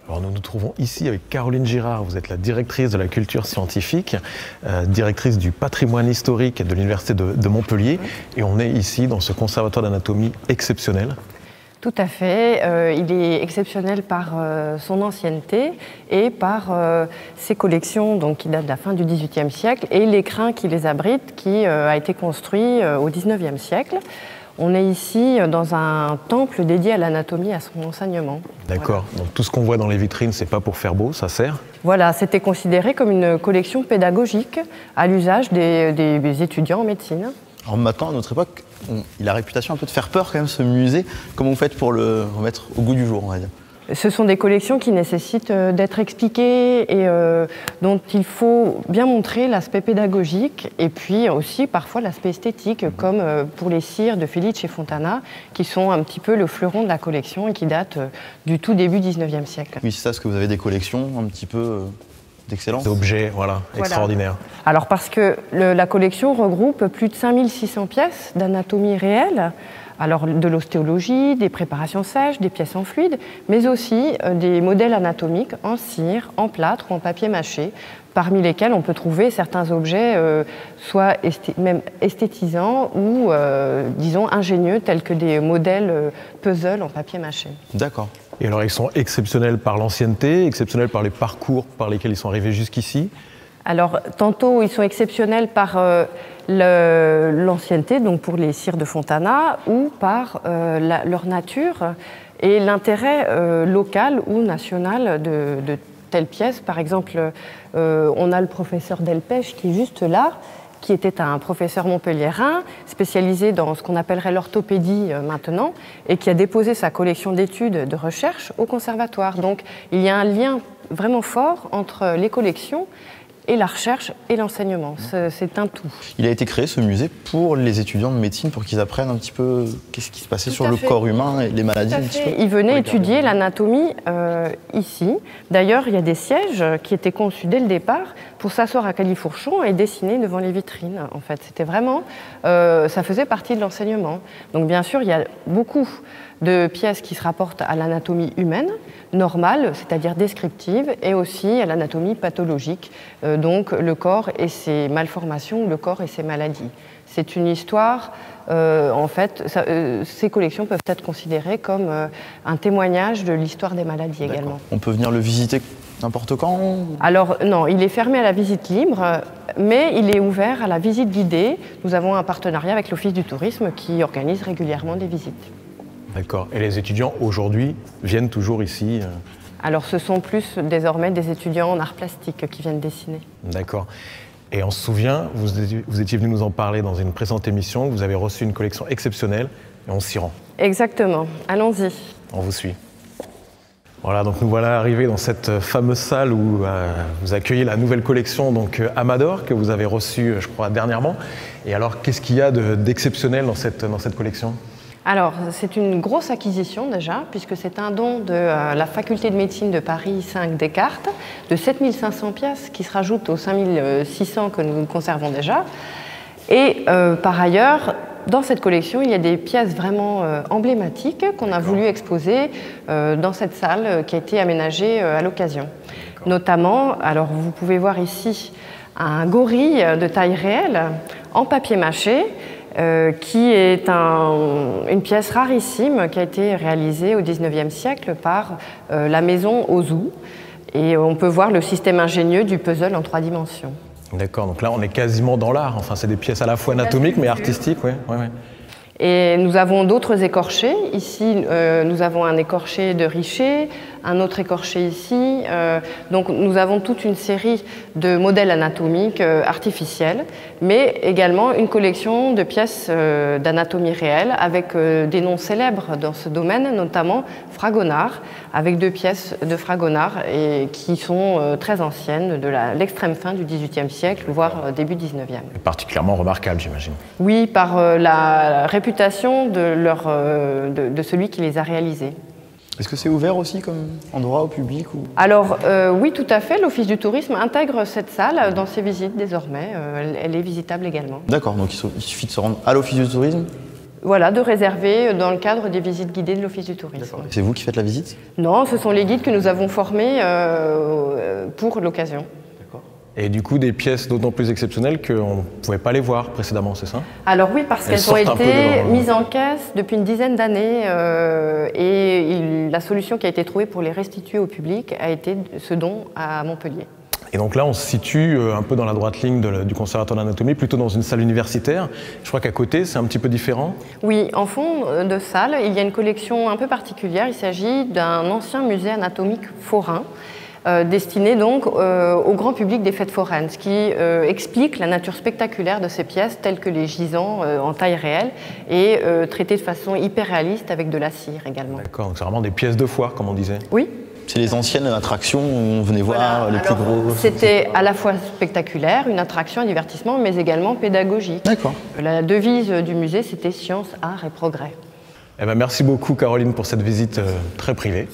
Alors nous nous trouvons ici avec Caroline Girard, vous êtes la directrice de la culture scientifique, directrice du patrimoine historique de l'Université de Montpellier, et on est ici dans ce conservatoire d'anatomie exceptionnel. Tout à fait. Il est exceptionnel par son ancienneté et par ses collections donc, qui datent de la fin du XVIIIe siècle et l'écrin qui les abrite qui a été construit au XIXe siècle. On est ici dans un temple dédié à l'anatomie, à son enseignement. D'accord. Voilà. Donc tout ce qu'on voit dans les vitrines, c'est pas pour faire beau, ça sert? Voilà, c'était considéré comme une collection pédagogique à l'usage des étudiants en médecine. Alors maintenant, à notre époque, il a la réputation un peu de faire peur quand même, ce musée. Comment vous faites pour le remettre au goût du jour, on va dire? Ce sont des collections qui nécessitent d'être expliquées et dont il faut bien montrer l'aspect pédagogique et puis aussi parfois l'aspect esthétique, comme pour les cires de Felice et Fontana, qui sont un petit peu le fleuron de la collection et qui datent du tout début 19e siècle. Oui, c'est ça, parce que vous avez des collections un petit peu d'excellence. D'objets, voilà, extraordinaires. Alors parce que la collection regroupe plus de 5600 pièces d'anatomie réelle, alors de l'ostéologie, des préparations sèches, des pièces en fluide, mais aussi des modèles anatomiques en cire, en plâtre ou en papier mâché, parmi lesquels on peut trouver certains objets soit même esthétisants ou, disons, ingénieux, tels que des modèles puzzle en papier mâché. D'accord. Et alors ils sont exceptionnels par l'ancienneté, exceptionnels par les parcours par lesquels ils sont arrivés jusqu'ici. Alors, tantôt, ils sont exceptionnels par l'ancienneté, donc pour les cires de Fontana, ou par leur nature et l'intérêt local ou national de telles pièces. Par exemple, on a le professeur Delpech qui est juste là, qui était un professeur montpelliérain spécialisé dans ce qu'on appellerait l'orthopédie maintenant, et qui a déposé sa collection d'études de recherche au conservatoire. Donc, il y a un lien vraiment fort entre les collections et la recherche et l'enseignement. C'est un tout. Il a été créé, ce musée, pour les étudiants de médecine, pour qu'ils apprennent un petit peu qu'est-ce qui se passait sur le corps humain et les maladies. Un petit peu. Ils venaient étudier l'anatomie ici. D'ailleurs, il y a des sièges qui étaient conçus dès le départ pour s'asseoir à califourchon et dessiner devant les vitrines. En fait, c'était vraiment, ça faisait partie de l'enseignement. Donc, bien sûr, il y a beaucoup de pièces qui se rapportent à l'anatomie humaine, normale, c'est-à-dire descriptive, et aussi à l'anatomie pathologique, donc le corps et ses malformations, le corps et ses maladies. C'est une histoire, en fait, ces collections peuvent être considérées comme un témoignage de l'histoire des maladies également. On peut venir le visiter n'importe quand? Alors non, il est fermé à la visite libre, mais il est ouvert à la visite guidée. Nous avons un partenariat avec l'Office du tourisme qui organise régulièrement des visites. D'accord. Et les étudiants, aujourd'hui, viennent toujours ici Alors, ce sont plus désormais des étudiants en arts plastiques qui viennent dessiner. D'accord. Et on se souvient, vous étiez venu nous en parler dans une précédente émission, vous avez reçu une collection exceptionnelle, et on s'y rend. Exactement. Allons-y. On vous suit. Voilà, donc nous voilà arrivés dans cette fameuse salle où vous accueillez la nouvelle collection donc Amador, que vous avez reçue, je crois, dernièrement. Et alors, qu'est-ce qu'il y a d'exceptionnel dans cette collection ? Alors, c'est une grosse acquisition déjà, puisque c'est un don de la faculté de médecine de Paris 5 Descartes, de 7500 pièces qui se rajoutent aux 5600 que nous conservons déjà. Et par ailleurs, dans cette collection, il y a des pièces vraiment emblématiques qu'on a voulu exposer dans cette salle qui a été aménagée à l'occasion. Notamment, alors vous pouvez voir ici un gorille de taille réelle en papier mâché, qui est une pièce rarissime qui a été réalisée au XIXe siècle par la maison Ozu. Et on peut voir le système ingénieux du puzzle en 3 dimensions. D'accord, donc là on est quasiment dans l'art. Enfin, c'est des pièces à la fois anatomiques mais artistiques, oui. Et nous avons d'autres écorchés. Ici, nous avons un écorché de Richer, un autre écorché ici. Donc nous avons toute une série de modèles anatomiques artificiels, mais également une collection de pièces d'anatomie réelle avec des noms célèbres dans ce domaine, notamment Fragonard, avec 2 pièces de Fragonard et qui sont très anciennes, de l'extrême fin du XVIIIe siècle, voire début XIXe. Particulièrement remarquable, j'imagine. Oui, par la réputation de celui qui les a réalisées. Est-ce que c'est ouvert aussi comme endroit au public ou... Alors oui, tout à fait. L'Office du tourisme intègre cette salle dans ses visites désormais. Elle est visitable également. D'accord, donc il suffit de se rendre à l'Office du tourisme Voilà, de réserver dans le cadre des visites guidées de l'Office du tourisme. C'est vous qui faites la visite? Non, ce sont les guides que nous avons formés pour l'occasion. Et du coup, des pièces d'autant plus exceptionnelles qu'on ne pouvait pas les voir précédemment, c'est ça? Alors oui, parce qu'elles ont été mises en caisse depuis une dizaine d'années et la solution qui a été trouvée pour les restituer au public a été ce don à Montpellier. Et donc là, on se situe un peu dans la droite ligne du Conservatoire d'anatomie, plutôt dans une salle universitaire. Je crois qu'à côté, c'est un petit peu différent. Oui, en fond de salle, il y a une collection un peu particulière. Il s'agit d'un ancien musée anatomique forain, destiné donc au grand public des fêtes foraines, ce qui explique la nature spectaculaire de ces pièces, telles que les gisants en taille réelle et traitées de façon hyper réaliste avec de la cire également. D'accord, donc c'est vraiment des pièces de foire, comme on disait. Oui. C'est les anciennes attractions où on venait voir les plus gros. C'était à la fois spectaculaire, une attraction, un divertissement, mais également pédagogique. D'accord. La devise du musée, c'était science, art et progrès. Eh ben, merci beaucoup, Caroline, pour cette visite très privée.